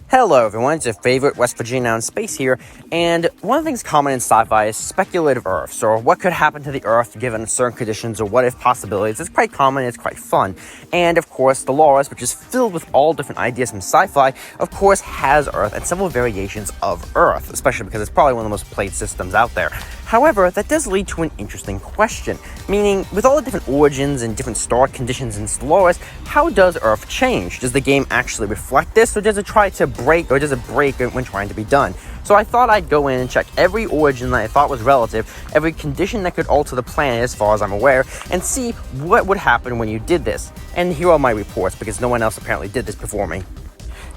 Hello everyone, it's your favorite West Virginia in space here, and one of the things common in sci-fi is speculative Earths, or what could happen to the Earth given certain conditions or what-if possibilities. It's quite common, it's quite fun. And of course, Stellaris, which is filled with all different ideas from sci-fi, of course has Earth and several variations of Earth, especially because it's probably one of the most played systems out there. However, that does lead to an interesting question, meaning, with all the different origins and different star conditions in Stellaris, how does Earth change? Does the game actually reflect this, or does it break when trying to be done? So I thought I'd go in and check every origin that I thought was relative, every condition that could alter the planet as far as I'm aware, and see what would happen when you did this. And here are my reports, because no one else apparently did this before me.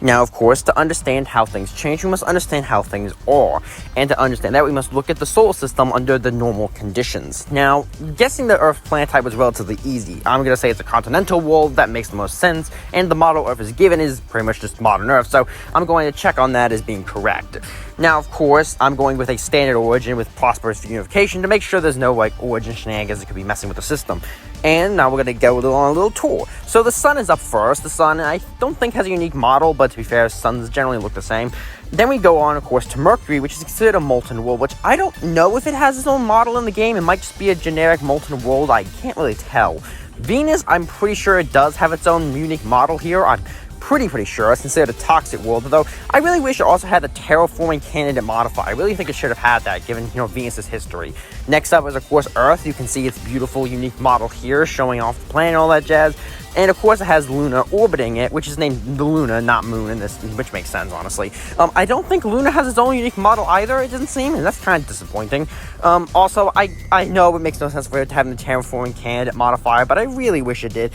Now, of course, to understand how things change, we must understand how things are. And to understand that, we must look at the solar system under the normal conditions. Now, guessing the Earth planet type was relatively easy. I'm going to say it's a continental world. That makes the most sense. And the model Earth is given is pretty much just modern Earth. So I'm going to check on that as being correct. Now, of course, I'm going with a standard origin with prosperous unification to make sure there's no origin shenanigans that could be messing with the system. And now we're going to go on a little tour. So the sun is up first. The sun, I don't think, has a unique model, but to be fair, suns generally look the same. Then we go on, of course, to Mercury, which is considered a molten world, which I don't know if it has its own model in the game. It might just be a generic molten world. I can't really tell. Venus, I'm pretty sure it does have its own unique model here. I'm pretty sure it's considered a toxic world, though I really wish it also had the terraforming candidate modifier. I really think it should have had that, given, Venus's history. Next up is, of course, Earth. You can see its beautiful, unique model here, showing off the planet and all that jazz. And of course, it has Luna orbiting it, which is named the Luna, not Moon, in this, which makes sense, honestly. I don't think Luna has its own unique model either, it doesn't seem, and that's kind of disappointing. Also, I know it makes no sense for it to have the terraforming candidate modifier, but I really wish it did.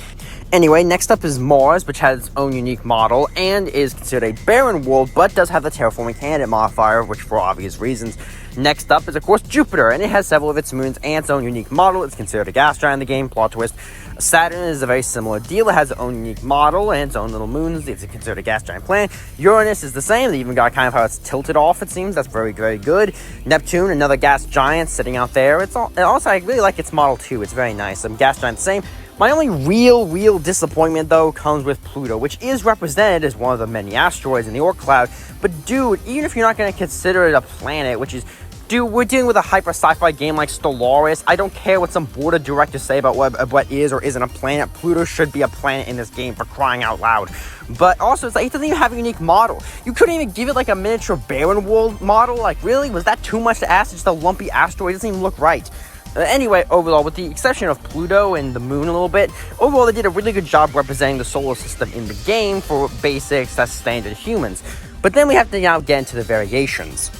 Anyway, next up is Mars, which has its own unique model and is considered a barren world, but does have the terraforming candidate modifier, which for obvious reasons. Next up is, of course, Jupiter, and it has several of its moons and its own unique model. It's considered a gas giant in the game, plot twist. Saturn is a very similar deal. It has its own unique model and its own little moons. It's considered a gas giant planet. Uranus is the same. They even got kind of how it's tilted off, it seems. That's very good. Neptune, another gas giant sitting out there. And also, I really like its model, too. It's very nice. Gas giant, the same. My only real disappointment, though, comes with Pluto, which is represented as one of the many asteroids in the Oort cloud. But, dude, even if you're not going to consider it a planet, which is... Dude, we're dealing with a hyper sci-fi game like Stellaris. I don't care what some board of directors say about what is or isn't a planet. Pluto should be a planet in this game, for crying out loud. But also, it's like, it doesn't even have a unique model. You couldn't even give it like a miniature barren world model. Like, really? Was that too much to ask? It's just a lumpy asteroid. It doesn't even look right. Anyway, overall, with the exception of Pluto and the moon a little bit, overall they did a really good job representing the solar system in the game for basics that's standard humans. But then we have to now get into the variations.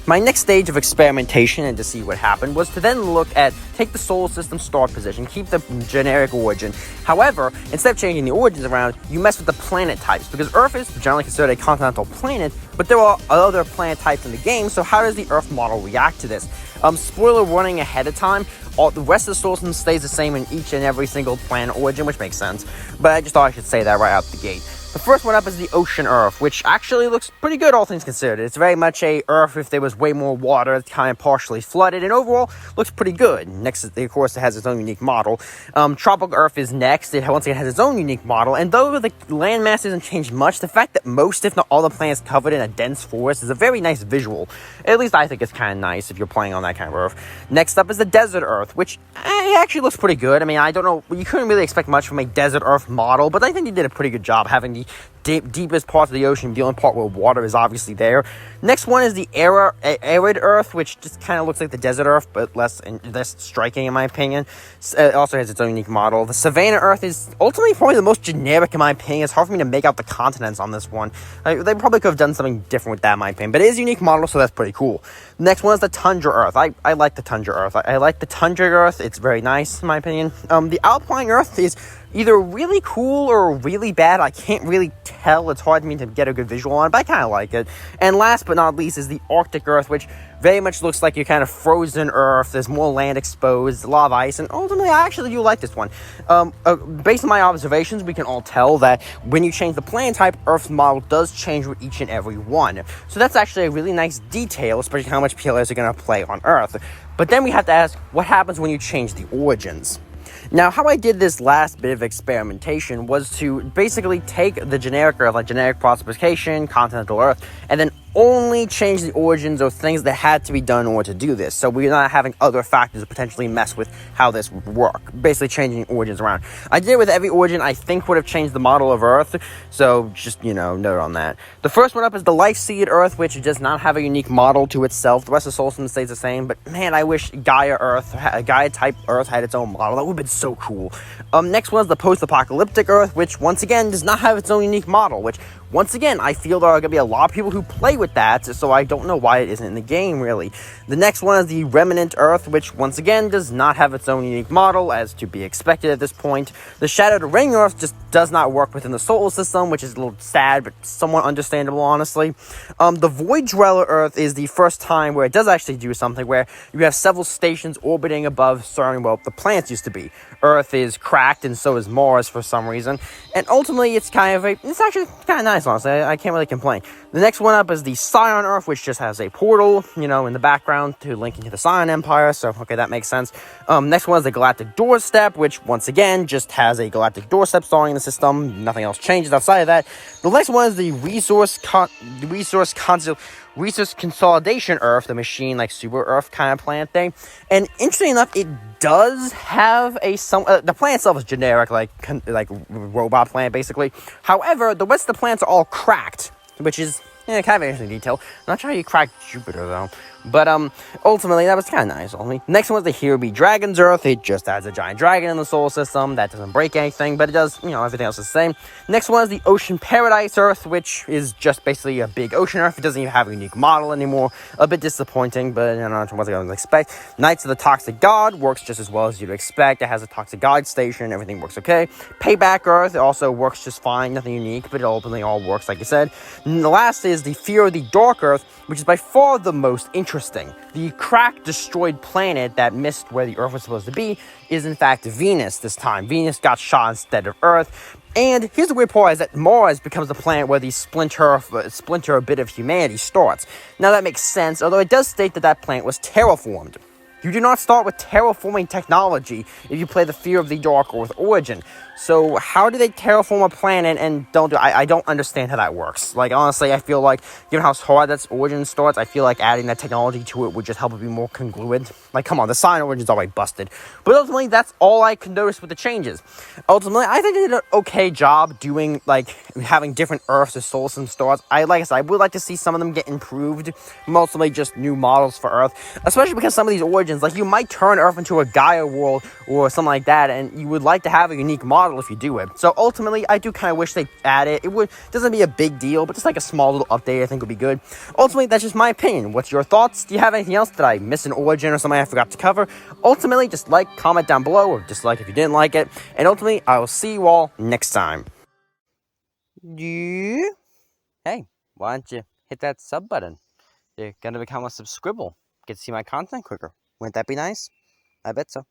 My next stage of experimentation and to see what happened was to then take the solar system start position, keep the generic origin. However, instead of changing the origins around, you mess with the planet types, because Earth is generally considered a continental planet, but there are other planet types in the game, so how does the Earth model react to this? Spoiler warning ahead of time, the rest of the solar system stays the same in each and every single planet origin, which makes sense, but I just thought I should say that right out the gate. The first one up is the ocean Earth, which actually looks pretty good, all things considered. It's very much a Earth if there was way more water. It's kind of partially flooded, and overall looks pretty good. Next, of course, it has its own unique model. Tropical Earth is next. It once again has its own unique model, and though the landmass hasn't changed much, the fact that most, if not all, the planet's covered in a dense forest is a very nice visual. At least I think it's kind of nice if you're playing on that kind of Earth. Next up is the desert Earth, which it actually looks pretty good. I mean, I don't know, you couldn't really expect much from a desert Earth model, but I think they did a pretty good job having the deepest parts of the ocean, the only part where water is obviously there. Next one is the arid Earth, which just kind of looks like the desert Earth, but less striking in my opinion. It also has its own unique model. The Savannah Earth is ultimately probably the most generic in my opinion. It's hard for me to make out the continents on this one. They probably could have done something different with that in my opinion, but it is a unique model, so that's pretty cool. Next one is the Tundra Earth. I like the Tundra Earth. I like the Tundra Earth. It's very nice in my opinion. The Alpine Earth is either really cool or really bad. I can't really tell. It's hard for me to get a good visual on it, but I kind of like it. And last but not least is the Arctic Earth, which very much looks like you're kind of frozen Earth. There's more land exposed, a lot of ice, and ultimately I actually do like this one. Based on my observations, we can all tell that when you change the planet type, Earth's model does change with each and every one. So that's actually a really nice detail, especially how much players are going to play on Earth. But then we have to ask, what happens when you change the origins? Now, how I did this last bit of experimentation was to basically take the generic Earth, like generic precipitation, continental Earth, and then only change the origins of things that had to be done in order to do this. So we're not having other factors potentially mess with how this would work. Basically changing origins around. I did it with every origin I think would have changed the model of Earth. So just, note on that. The first one up is the Life Seed Earth, which does not have a unique model to itself. The rest of the solar system stays the same. But man, I wish Gaia type Earth had its own model. That would have been so cool. Next one is the Post-Apocalyptic Earth, which once again does not have its own unique model, which once again, I feel there are going to be a lot of people who play with that, so I don't know why it isn't in the game, really. The next one is the Remnant Earth, which once again does not have its own unique model, as to be expected at this point. The Shadowed Ring Earth just does not work within the solar system, which is a little sad, but somewhat understandable, honestly. The Void Dweller Earth is the first time where it does actually do something, where you have several stations orbiting above certain, the planets used to be. Earth is cracked, and so is Mars for some reason. And ultimately, it's actually kind of nice, honestly. I can't really complain. The next one up is the Scion Earth, which just has a portal, in the background to link into the Scion Empire. So, okay, that makes sense. Next one is the Galactic Doorstep, which once again just has a Galactic Doorstep storing in the system. Nothing else changes outside of that. The next one is the Resource Consolidation Earth, the machine like Super Earth kind of planet thing. And interestingly enough, it does have the planet itself is generic, like robot planet basically. However, the rest of the planets are all cracked, which is kind of an interesting detail. I'm not sure how you crack Jupiter though. But ultimately, that was kind of nice. Next one was the Here Be Dragons Earth. It just adds a giant dragon in the solar system. That doesn't break anything, but it does, everything else is the same. Next one is the Ocean Paradise Earth, which is just basically a big ocean Earth. It doesn't even have a unique model anymore. A bit disappointing, but what I would expect. Knights of the Toxic God works just as well as you'd expect. It has a Toxic God station. Everything works okay. Payback Earth, it also works just fine. Nothing unique, but it ultimately all works, like I said. And the last is the Fear of the Dark Earth, which is by far the most interesting. The cracked, destroyed planet that missed where the Earth was supposed to be is in fact Venus this time. Venus got shot instead of Earth. And here's the weird part, is that Mars becomes the planet where the splinter a bit of humanity starts. Now that makes sense, although it does state that that planet was terraformed. You do not start with terraforming technology if you play the Fear of the Dark Earth origin. So how do they terraform a planet and I don't understand how that works. Like, honestly, I feel like, given how hard that origin starts, I feel like adding that technology to it would just help it be more congruent. Like, come on, the Scion origin's already busted. But ultimately, that's all I can notice with the changes. Ultimately, I think they did an okay job doing, having different Earths as solar system stars. Like I said, I would like to see some of them get improved. Mostly just new models for Earth. Especially because some of these origins, you might turn Earth into a Gaia world or something like that, and you would like to have a unique model if you do it. So ultimately, I do kind of wish they add it. Doesn't be a big deal, but just like a small little update I think would be good. Ultimately, that's just my opinion. What's your thoughts? Do you have anything else that I missed an origin or something I forgot to cover? Ultimately, just comment down below, or dislike if you didn't like it. And ultimately, I will see you all next time. Yeah. Hey, why don't you hit that sub button? You're gonna become a subscribble. Get to see my content quicker. Wouldn't that be nice? I bet so.